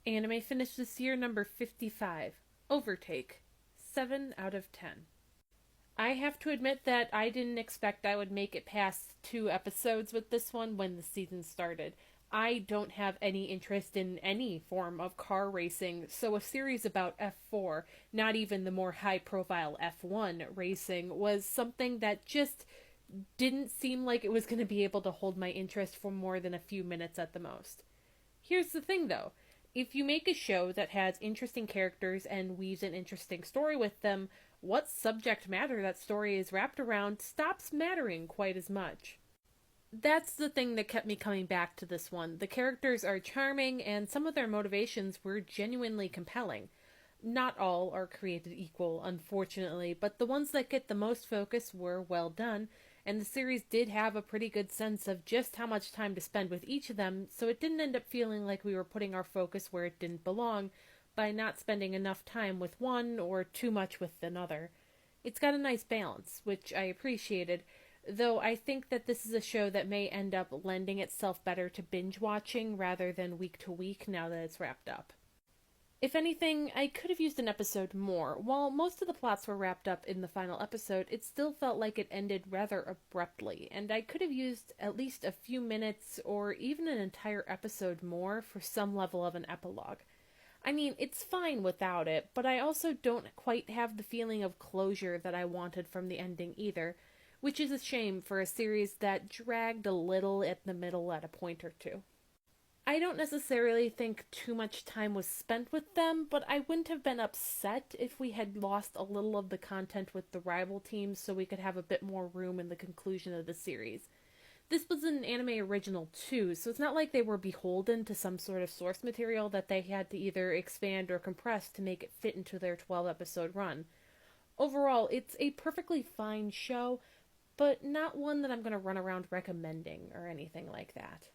Anime finished this year number 55, Overtake, 7 out of 10. I have to admit that I didn't expect I would make it past 2 episodes with this one when the season started. I don't have any interest in any form of car racing, so a series about F4, not even the more high profile F1 racing, was something that just didn't seem like it was going to be able to hold my interest for more than a few minutes at the most. Here's the thing though, if you make a show that has interesting characters and weaves an interesting story with them, what subject matter that story is wrapped around stops mattering quite as much. That's the thing that kept me coming back to this one. The characters are charming, and some of their motivations were genuinely compelling. Not all are created equal, unfortunately, but the ones that get the most focus were well done, and the series did have a pretty good sense of just how much time to spend with each of them, so it didn't end up feeling like we were putting our focus where it didn't belong by not spending enough time with one or too much with another. It's got a nice balance, which I appreciated, though I think that this is a show that may end up lending itself better to binge watching rather than week to week now that it's wrapped up. If anything, I could have used an episode more. While most of the plots were wrapped up in the final episode, it still felt like it ended rather abruptly, and I could have used at least a few minutes or even an entire episode more for some level of an epilogue. I mean, it's fine without it, but I also don't quite have the feeling of closure that I wanted from the ending either, which is a shame for a series that dragged a little at the middle at a point or two. I don't necessarily think too much time was spent with them, but I wouldn't have been upset if we had lost a little of the content with the rival teams so we could have a bit more room in the conclusion of the series. This was an anime original too, so it's not like they were beholden to some sort of source material that they had to either expand or compress to make it fit into their 12-episode run. Overall, it's a perfectly fine show, but not one that I'm going to run around recommending or anything like that.